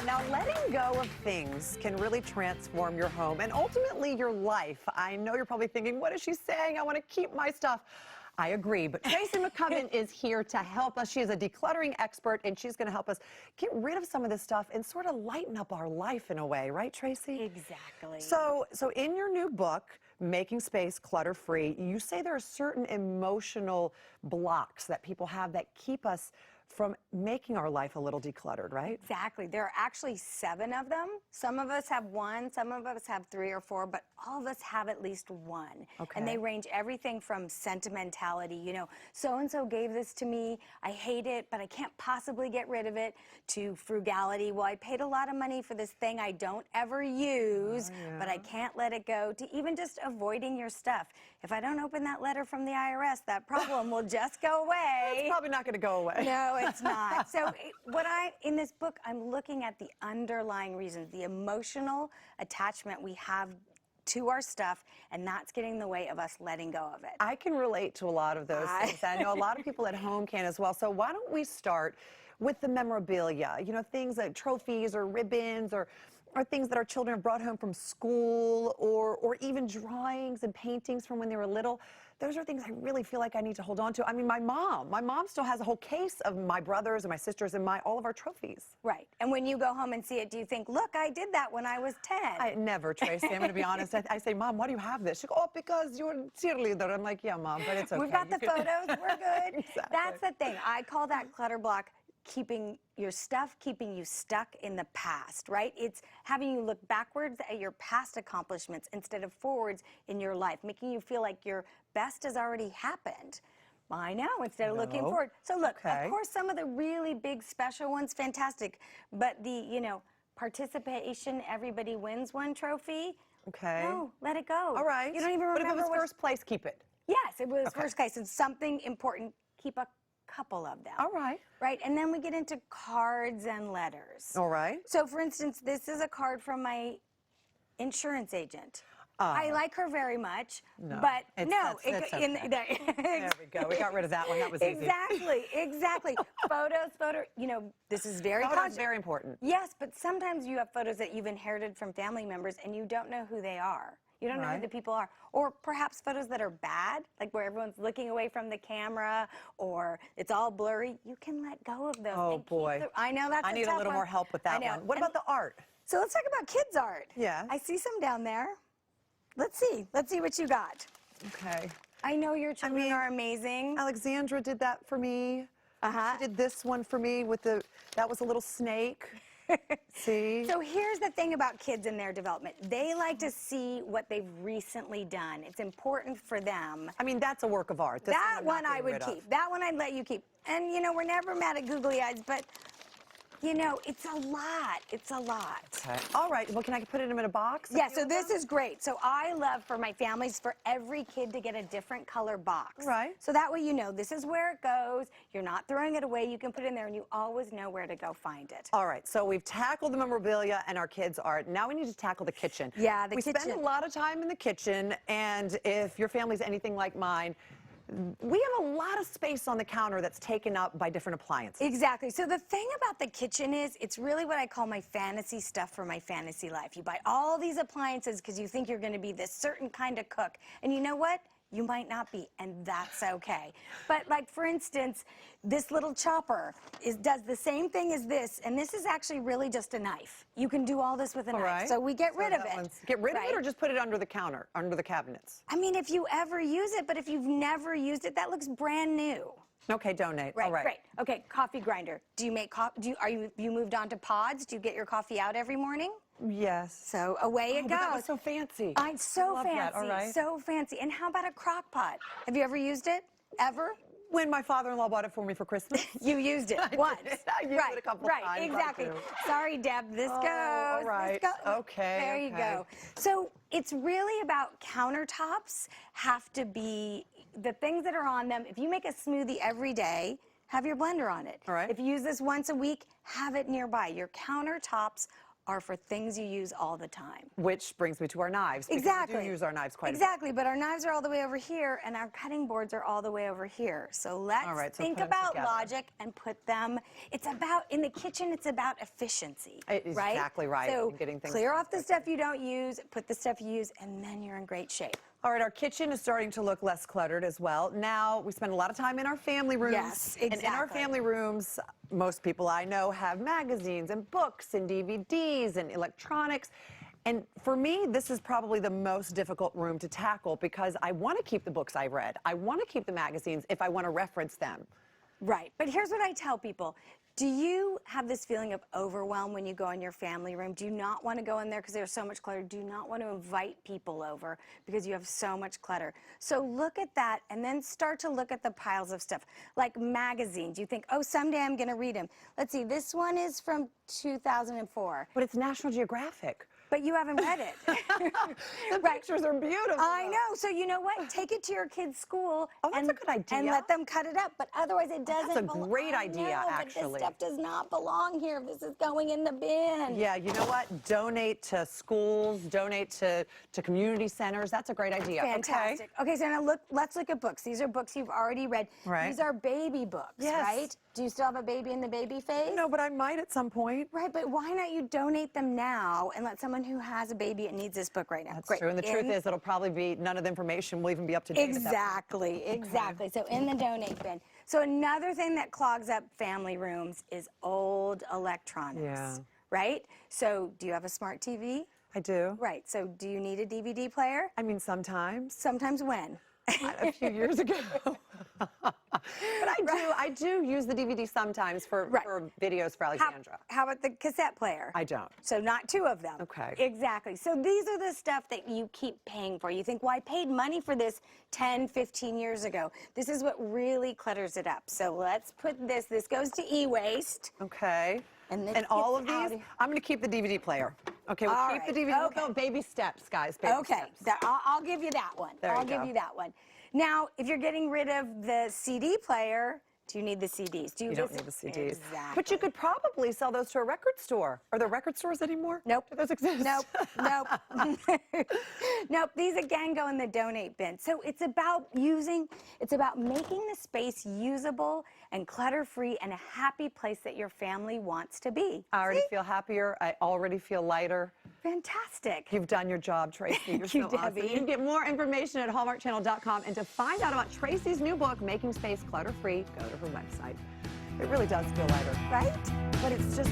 Now, letting go of things can really transform your home and ultimately your life. I know you're probably thinking, what is she saying? I want to keep my stuff. I agree, but Tracy Mccubbin is here to help us. She is a decluttering expert, and she's going to help us get rid of some of this stuff and sort of lighten up our life in a way, right, Tracy? Exactly. So in your new book, Making Space Clutter-Free, you say there are certain emotional blocks that people have that keep us from making our life a little decluttered, right? Exactly. There are actually 7 of them. Some of us have 1, some of us have 3 or 4, but all of us have at least 1. Okay. And they range everything from sentimentality, you know, so-and-so gave this to me, I hate it, but I can't possibly get rid of it, to frugality, well, I paid a lot of money for this thing I don't ever use, but I can't let it go, to even just avoiding your stuff. If I don't open that letter from the IRS, that problem will just go away. It's probably not going to go away. No, it's not. So in this book, I'm looking at the underlying reasons, the emotional attachment we have to our stuff, and that's getting in the way of us letting go of it. I can relate to a lot of those things. I know a lot of people at home can as well. So why don't we start with the memorabilia? You know, things like trophies or ribbons or things that our children have brought home from school, or even drawings and paintings from when they were little. Those are things I really feel like I need to hold on to. I mean, my mom still has a whole case of my brothers and my sisters and all of our trophies. Right. And when you go home and see it, do you think, look, I did that when I was 10? I never, Tracy. I'm going to be honest. I say, Mom, why do you have this? She goes, oh, because you're a cheerleader. I'm like, yeah, Mom, but it's okay. We've got the photos. We're good. Exactly. That's the thing. I call that clutter block keeping your stuff, keeping you stuck in the past, right? It's having you look backwards at your past accomplishments instead of forwards in your life, making you feel like your best has already happened. I know, instead of looking forward. So look, of course, some of the really big special ones, fantastic, but the, you know, participation, everybody wins one trophy, no, let it go. All right. You don't even remember. But if it was first place, keep it. Yes, it was first place. It's something important. Keep a couple of them. All right. Right, and then we get into cards and letters. All right. So, for instance, this is a card from my insurance agent. I like her very much, but no. There we go. We got rid of that one. That was easy. Exactly. Photos, you know, this is very important. Yes, but sometimes you have photos that you've inherited from family members and you don't know who they are. You don't know who the people are. Or perhaps photos that are bad, like where everyone's looking away from the camera or it's all blurry. You can let go of those. Oh, boy. I know that's I need a little more help with that one. What about the art? So let's talk about kids' art. Yeah. I see some down there. Let's see what you got. Okay. I know your children are amazing. Alexandra did that for me. She did this one for me with that was a little snake. See? So here's the thing about kids and their development. They like to see what they've recently done. It's important for them. I mean, that's a work of art. That one I would keep. That one I'd let you keep. And, you know, we're never mad at googly eyes, but, you know, it's a lot. It's a lot. Okay. All right. Well, can I put it in a box? Yeah, so this is great. So I love for my families, for every kid to get a different color box. Right. So that way you know this is where it goes. You're not throwing it away. You can put it in there and you always know where to go find it. All right. So we've tackled the memorabilia and our kids' art. Now we need to tackle the kitchen. Yeah, the kitchen. We spend a lot of time in the kitchen, and if your family's anything like mine, we have a lot of space on the counter that's taken up by different appliances. Exactly. So the thing about the kitchen is it's really what I call my fantasy stuff for my fantasy life. You buy all these appliances because you think you're going to be this certain kind of cook. And you know what? You might not be, and that's okay. But like, for instance, this little chopper does the same thing as this, and this is actually really just a knife. You can do all this with a knife. So we get rid of it. Get rid of it or just put it under the counter, under the cabinets? I mean, if you ever use it, but if you've never used it, that looks brand new. Okay, donate. Right, all right. Great. Okay, coffee grinder. Do you make coffee? You moved on to pods? Do you get your coffee out every morning? Yes. So away it goes. That was so fancy. So fancy. That, all right. So fancy. And how about a crock pot? Have you ever used it? Ever? When my father-in-law bought it for me for Christmas. You used it once. I used it a couple times. Right, exactly. Sorry, Deb, this goes. All right. This goes. Okay. There you go. So it's really about countertops have to be the things that are on them. If you make a smoothie every day, have your blender on it. All right. If you use this once a week, have it nearby. Your countertops are for things you use all the time. Which brings me to our knives. Because Exactly. we do use our knives quite a bit. Exactly, but our knives are all the way over here, and our cutting boards are all the way over here. So let's think put 'em about together. logic and put them. It's about, in the kitchen, it's about efficiency, right? Exactly right. So And getting things clear done off the quickly. stuff you don't use, put the stuff you use, and then you're in great shape. All right, our kitchen is starting to look less cluttered as well. Now, we spend a lot of time in our family rooms. Yes, And in our exactly. family rooms, most people I know have magazines and books and DVDs and electronics. And for me, this is probably the most difficult room to tackle because I want to keep the books I read. I want to keep the magazines if I want to reference them. Right, but here's what I tell people. Do you have this feeling of overwhelm when you go in your family room? Do you not want to go in there because there's so much clutter? Do you not want to invite people over because you have so much clutter? So look at that and then start to look at the piles of stuff. Like magazines. You think, oh, someday I'm going to read them. Let's see, this one is from 2004. But it's National Geographic. But you haven't read it. The pictures are beautiful. I know. So you know what? Take it to your kid's school Oh, that's a good idea. and let them cut it up. But otherwise, it doesn't. That's a great I idea, know, actually. But this stuff does not belong here. This is going in the bin. Yeah, you know what? Donate to schools, donate to community centers. That's a great idea. Fantastic. Okay, so now let's look at books. These are books you've already read. Right. These are baby books, Yes. right? Do you still have a baby in the baby phase? No, but I might at some point. Right, but why not you donate them now and let someone who has a baby and needs this book right now? That's Great. true. And the truth is, it'll probably be none of the information will even be up to date. at that point. Exactly, exactly. So in the donate bin. So another thing that clogs up family rooms is old electronics. Yeah. Right? So do you have a smart TV? I do. Right. So do you need a DVD player? I mean, sometimes. Sometimes when? A few years ago. But I do use the DVD sometimes for videos for Alexandra. How about the cassette player? I don't. So not two of them. Okay. Exactly. So these are the stuff that you keep paying for. You think, well, I paid money for this 10, 15 years ago. This is what really clutters it up. So let's put this goes to e-waste. Okay. And all of gets out these, of- I'm going to keep the DVD player. Okay, we'll All keep the right, DVD. okay. We'll go baby steps, guys. Baby Okay, steps. I'll give you that one. There you I'll give go. you that one. Now, if you're getting rid of the CD player, do you need the CDs? Do You don't need the CDs. Exactly. But you could probably sell those to a record store. Are there record stores anymore? Nope. Do those exist? Nope. Nope. Nope. These again go in the donate bin. So it's about making the space usable and clutter-free and a happy place that your family wants to be. I already feel happier. I already feel lighter. Fantastic. You've done your job, Tracy. You're Thank you, so awesome. Debbie. You can get more information at hallmarkchannel.com. And to find out about Tracy's new book, Making Space Clutter-Free, go to her website. It really does feel lighter. Right? But it's just